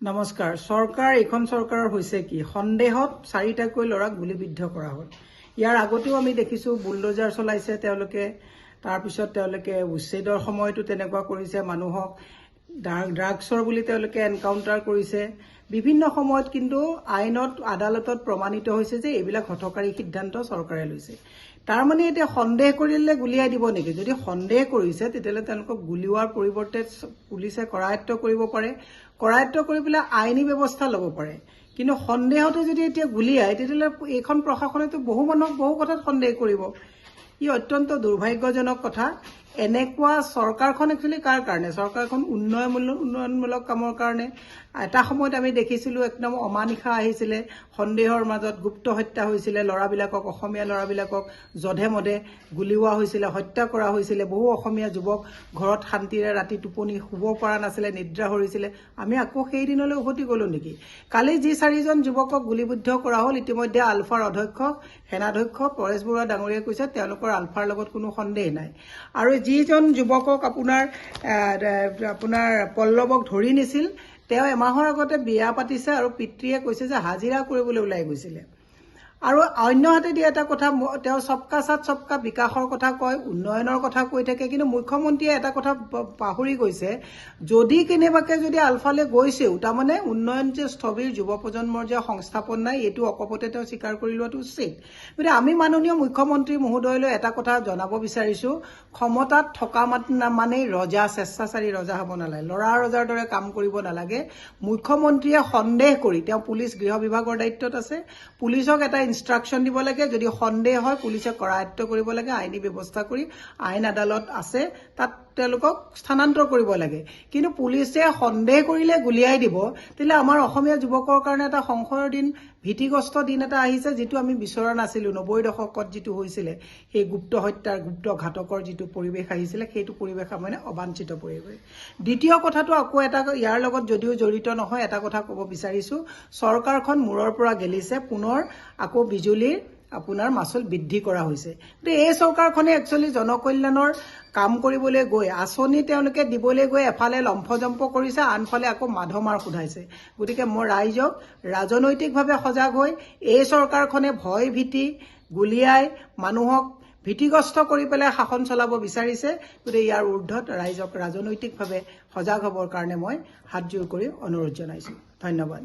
নমস্কাৰ। চৰকাৰ এইখন চৰকাৰৰ হৈছে কি সন্দেহত চাৰিটাকৈ ল'ৰাক গুলিবিদ্ধ কৰা হ'ল। ইয়াৰ আগতেও আমি দেখিছোঁ বুলডোজাৰ চলাইছে তেওঁলোকে, তাৰপিছত তেওঁলোকে উচ্ছেদৰ সময়তো তেনেকুৱা কৰিছে, মানুহক ড্ৰাগছৰ বুলি তেওঁলোকে এনকাউণ্টাৰ কৰিছে। বিভিন্ন সময়ত কিন্তু আইনত আদালতত প্ৰমাণিত হৈছে যে এইবিলাক হঠকাৰী সিদ্ধান্ত চৰকাৰে লৈছে। তাৰমানে এতিয়া সন্দেহ কৰিলে গুলিয়াই দিব নেকি? যদি সন্দেহ কৰিছে তেতিয়াহ'লে তেওঁলোকক গুলিওৱাৰ পৰিৱৰ্তে পুলিচে কৰায়ত্ব কৰিব পাৰে, কৰায়ত্ব কৰি পেলাই আইনী ব্যৱস্থা ল'ব পাৰে। কিন্তু সন্দেহতে যদি এতিয়া গুলিয়ায় তেতিয়াহ'লে এইখন প্ৰশাসনেতো বহু মানুহক বহু কথাত সন্দেহ কৰিব। ই অত্যন্ত দুৰ্ভাগ্যজনক কথা। এনেকুৱা চৰকাৰখন একচুৱেলি কাৰ কাৰণে? চৰকাৰখন উন্নয়নমূলক কামৰ কাৰণে। এটা সময়ত আমি দেখিছিলোঁ একদম অমানিশা আহিছিলে, সন্দেহৰ মাজত গুপ্ত হত্যা হৈছিলে, ল'ৰাবিলাকক, অসমীয়া ল'ৰাবিলাকক জধে মধে গুলিওৱা হৈছিলে, হত্যা কৰা হৈছিলে। বহু অসমীয়া যুৱক ঘৰত শান্তিৰে ৰাতি টোপনি শুব পৰা নাছিলে, নিদ্ৰা হৰিছিলে। আমি আকৌ সেই দিনলৈ উভতি গ'লোঁ নেকি? কালি যি 4জন যুৱকক গুলিবিদ্ধ কৰা হ'ল, ইতিমধ্যে আলফাৰ অধ্যক্ষ সেনাধ্যক্ষ পৰেশ বৰুৱা ডাঙৰীয়াই কৈছে তেওঁলোকৰ আলফাৰ লগত কোনো সন্দেহ নাই। আৰু যিজন যুৱকক আপোনাৰ পল্লৱক ধৰি নিছিল, তেওঁ এমাহৰ আগতে বিয়া পাতিছে আৰু পিতৃয়ে কৈছে যে হাজিৰা কৰিবলৈ ওলাই গৈছিলে। আৰু অন্য হাতেদি এটা কথা, তেওঁ সবকা সাথ সবকা বিকাশৰ কথা কয়, উন্নয়নৰ কথা কৈ থাকে, কিন্তু মুখ্যমন্ত্ৰীয়ে এটা কথা পাহৰি গৈছে, যদি কেনেবাকে যদি আলফালে গৈছেও, তাৰমানে উন্নয়ন যে স্থবিৰ, যুৱ প্ৰজন্মৰ যে সংস্থাপন নাই, এইটো অকপতে তেওঁ স্বীকাৰ কৰি লোৱাটো উচিত। গতিকে আমি মাননীয় মুখ্যমন্ত্ৰী মহোদয়লৈ এটা কথা জনাব বিচাৰিছোঁ, ক্ষমতাত থকা মানেই ৰজা, স্বেচ্ছাচাৰী ৰজা হ'ব নালাগে, ল'ৰা ৰজাৰ দৰে কাম কৰিব নালাগে। মুখ্যমন্ত্ৰীয়ে সন্দেহ কৰি, তেওঁ পুলিচ গৃহ বিভাগৰ দায়িত্বত আছে, পুলিচক এটা ইনষ্ট্ৰাকশ্যন দিব লাগে, যদি সন্দেহ হয় পুলিচে কৰায়ত্ব কৰিব লাগে, আইনী ব্যৱস্থা কৰি, আইন আদালত আছে তাত তেওঁলোকক স্থানান্তৰ কৰিব লাগে। কিন্তু পুলিচে সন্দেহ কৰিলে গুলিয়াই দিব, তেতিয়াহ'লে আমাৰ অসমীয়া যুৱকৰ কাৰণে এটা সংশয়ৰ দিন, ভীতিগ্ৰস্ত দিন এটা আহিছে, যিটো আমি বিচৰা নাছিলোঁ। 90ৰ দশকত যিটো হৈছিলে, সেই গুপ্ত হত্যাৰ, গুপ্ত ঘাতকৰ যিটো পৰিৱেশ আহিছিলে, সেইটো পৰিৱেশ মানে অবাঞ্ছিত পৰিৱেশ। দ্বিতীয় কথাটো আকৌ এটা, ইয়াৰ লগত যদিও জড়িত নহয়, এটা কথা ক'ব বিচাৰিছোঁ, চৰকাৰখন মূৰৰ পৰা গেলিছে, পুনৰ আকৌ বিজুলীৰ আপোনাৰ মাচুল বৃদ্ধি কৰা হৈছে। কিন্তু এই চৰকাৰখনে একচুৱেলি জনকল্যাণৰ কাম কৰিবলৈ গৈ, আঁচনি তেওঁলোকে দিবলৈ গৈ এফালে লম্ফজম্প কৰিছে, আনফালে আকৌ মাধমাৰ সোধাইছে। গতিকে মই ৰাইজক ৰাজনৈতিকভাৱে সজাগ হৈ, এই চৰকাৰখনে ভয় ভীতি গুলিয়াই মানুহক ভীতিগ্ৰস্ত কৰি পেলাই শাসন চলাব বিচাৰিছে। গতিকে ইয়াৰ ঊৰ্ধত ৰাইজক ৰাজনৈতিকভাৱে সজাগ হ'বৰ কাৰণে মই হাতজোৰ কৰি অনুৰোধ জনাইছোঁ। ধন্যবাদ।